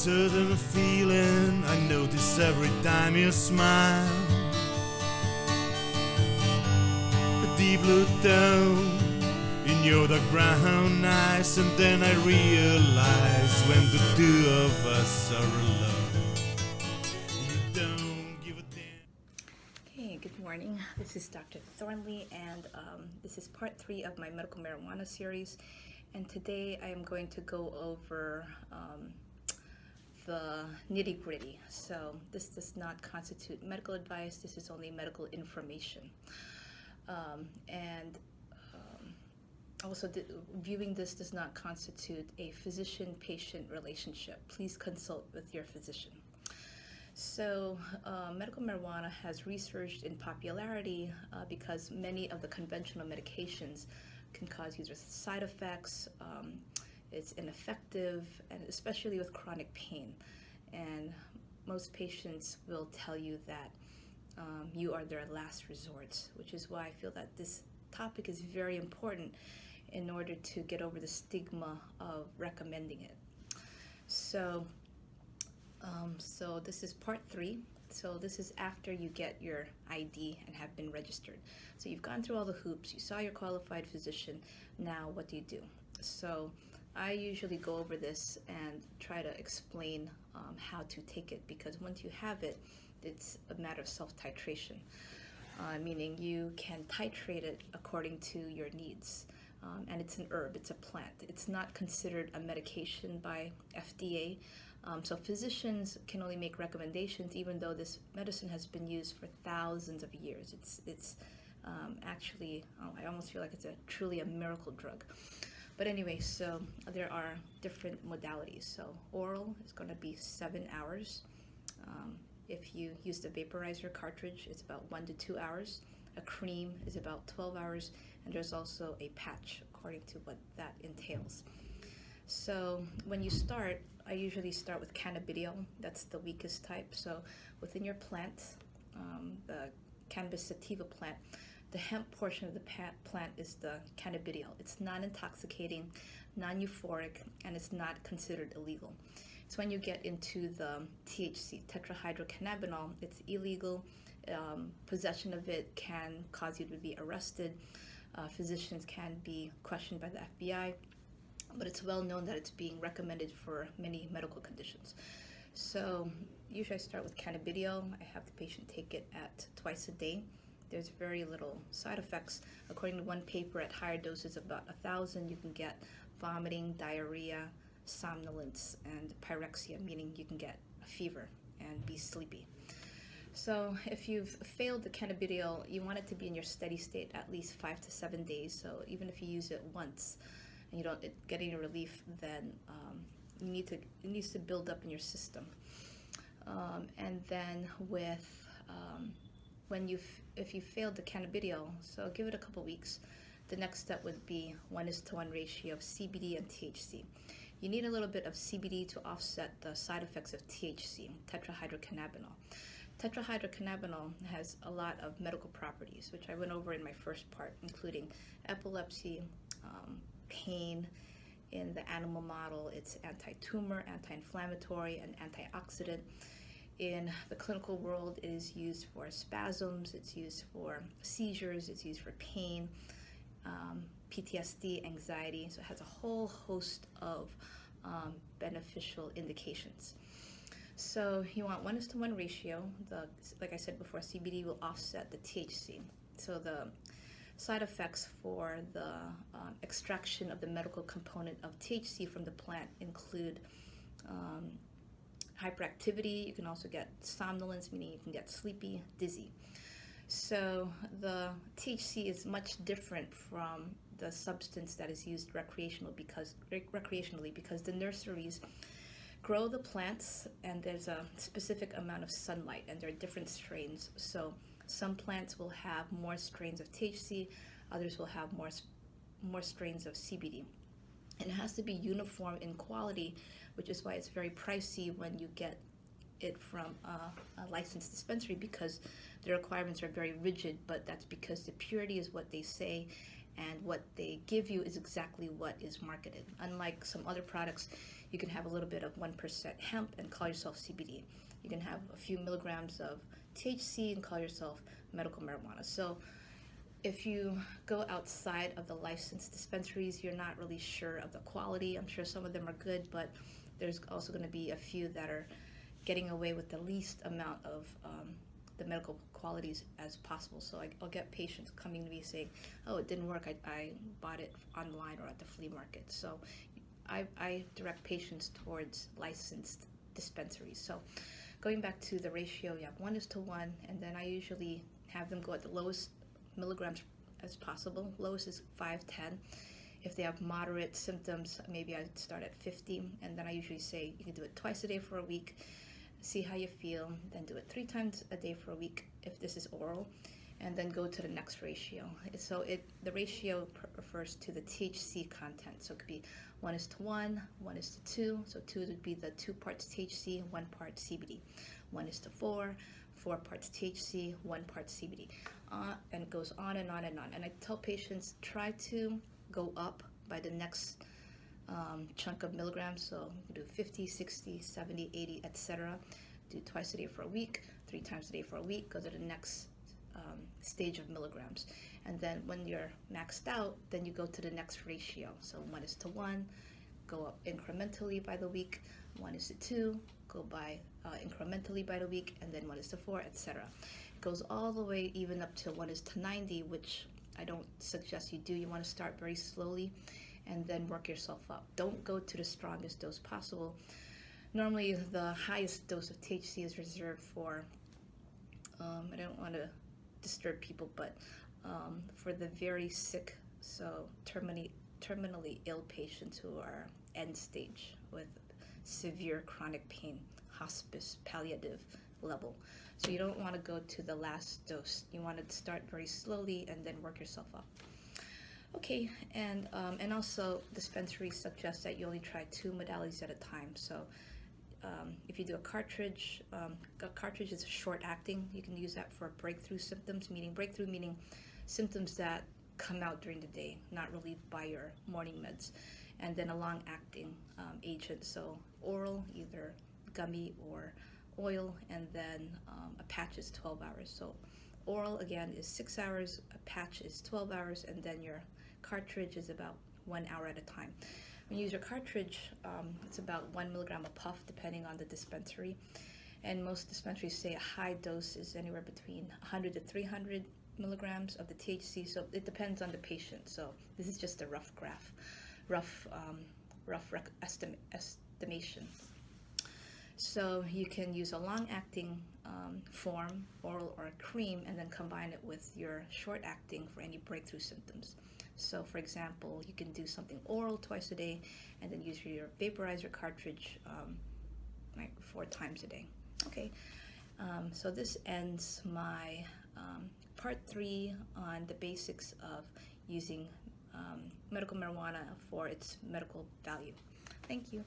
certain feeling I notice every time you smile. A deep blue tone in your dark brown eyes, and then I realize when the two of us are alone, you don't give a damn. Hey, good morning. This is Dr. Thornley, and this is part 3 of my medical marijuana series. And today I am going to go over the nitty-gritty. So this does not constitute medical advice. This is only medical information. Also, viewing this does not constitute a physician-patient relationship. Please consult with your physician. So medical marijuana has resurged in popularity because many of the conventional medications can cause user side effects. It's ineffective, and especially with chronic pain. And most patients will tell you that you are their last resort, which is why I feel that this topic is very important in order to get over the stigma of recommending it. So this is part 3. So this is after you get your ID and have been registered. So you've gone through all the hoops, you saw your qualified physician. Now what do you do? So I usually go over this and try to explain how to take it, because once you have it, it's a matter of self-titration, meaning you can titrate it according to your needs. And it's an herb, it's a plant. It's not considered a medication by FDA. So physicians can only make recommendations, even though this medicine has been used for thousands of years. It's actually, I almost feel like it's truly a miracle drug. But anyway, so there are different modalities. So oral is going to be 7 hours. If you use the vaporizer cartridge, it's about 1 to 2 hours. A cream is about 12 hours. And there's also a patch, according to what that entails. So when you start, I usually start with cannabidiol. That's the weakest type. So within your plant, the cannabis sativa plant, the hemp portion of the plant is the cannabidiol. It's non-intoxicating, non-euphoric, and it's not considered illegal. So when you get into the THC, Tetrahydrocannabinol, it's illegal. Possession of it can cause you to be arrested. Physicians can be questioned by the FBI, but it's well known that it's being recommended for many medical conditions. So usually I start with cannabidiol. I have the patient take it at twice a day. There's very little side effects. According to one paper, at higher doses of about 1,000, you can get vomiting, diarrhea, somnolence, and pyrexia, meaning you can get a fever and be sleepy. So if you've failed the cannabidiol, you want it to be in your steady state at least 5 to 7 days. So even if you use it once and you don't get any relief, then it needs to build up in your system. And then if you failed the cannabidiol, so give it a couple weeks. The next step would be 1:1 ratio of CBD and THC. You need a little bit of CBD to offset the side effects of THC, tetrahydrocannabinol. Tetrahydrocannabinol has a lot of medical properties, which I went over in my first part, including epilepsy, pain. In the animal model, it's anti-tumor, anti-inflammatory, and antioxidant. In the clinical world, it is used for spasms, it's used for seizures, it's used for pain, PTSD, anxiety. So it has a whole host of beneficial indications. So you want 1:1 ratio. Like I said before, CBD will offset the THC. So the side effects for the extraction of the medical component of THC from the plant include hyperactivity. You can also get somnolence, meaning you can get sleepy, dizzy. So the THC is much different from the substance that is used recreationally because the nurseries grow the plants, and there's a specific amount of sunlight, and there are different strains. So some plants will have more strains of THC, others will have more strains of CBD. And it has to be uniform in quality, which is why it's very pricey when you get it from a licensed dispensary, because the requirements are very rigid, but that's because the purity is what they say, and what they give you is exactly what is marketed. Unlike some other products, you can have a little bit of 1% hemp and call yourself CBD. You can have a few milligrams of THC and call yourself medical marijuana. So if you go outside of the licensed dispensaries, you're not really sure of the quality. I'm sure some of them are good, but there's also going to be a few that are getting away with the least amount of the medical qualities as possible. So I'll get patients coming to me saying, oh, it didn't work, I bought it online or at the flea market. So I direct patients towards licensed dispensaries. So going back to the ratio, you have 1:1, and then I usually have them go at the lowest milligrams as possible. Lowest is 510. If they have moderate symptoms, maybe I'd start at 50, and then I usually say you can do it twice a day for a week, see how you feel, then do it 3 times a day for a week if this is oral, and then go to the next ratio. So the ratio refers to the THC content. So it could be 1:1, 1:2. So 2 would be the 2 parts THC, 1 part CBD. 1:4, 4 parts THC, 1 part CBD. And it goes on and on and on. And I tell patients, try to go up by the next chunk of milligrams. So you can do 50, 60, 70, 80, etc. Do twice a day for a week, 3 times a day for a week. Go to the next stage of milligrams. And then when you're maxed out, then you go to the next ratio. So 1:1, go up incrementally by the week. 1:2, go by incrementally by the week, and then 1:4, etc. It goes all the way even up to 1:90, which I don't suggest you do. You want to start very slowly and then work yourself up. Don't go to the strongest dose possible. Normally the highest dose of THC is reserved for, I don't want to disturb people, but for the very sick, so terminally ill patients who are end stage with severe chronic pain, hospice, palliative level. So you don't want to go to the last dose. You want to start very slowly and then work yourself up. Okay, and also dispensaries suggest that you only try 2 modalities at a time. So if you do a cartridge is short acting. You can use that for breakthrough symptoms, meaning symptoms that come out during the day, not relieved by your morning meds. And then a long acting agent, so oral, either gummy or oil, and then a patch is 12 hours. So oral again is 6 hours, a patch is 12 hours, and then your cartridge is about 1 hour at a time. When you use your cartridge, it's about 1 milligram a puff depending on the dispensary, and most dispensaries say a high dose is anywhere between 100 to 300 milligrams of the THC, so it depends on the patient. So this is just a rough estimation. So you can use a long-acting form, oral or a cream, and then combine it with your short-acting for any breakthrough symptoms. So for example, you can do something oral twice a day and then use your vaporizer cartridge like 4 times a day. Okay, so this ends my part 3 on the basics of using medical marijuana for its medical value. Thank you.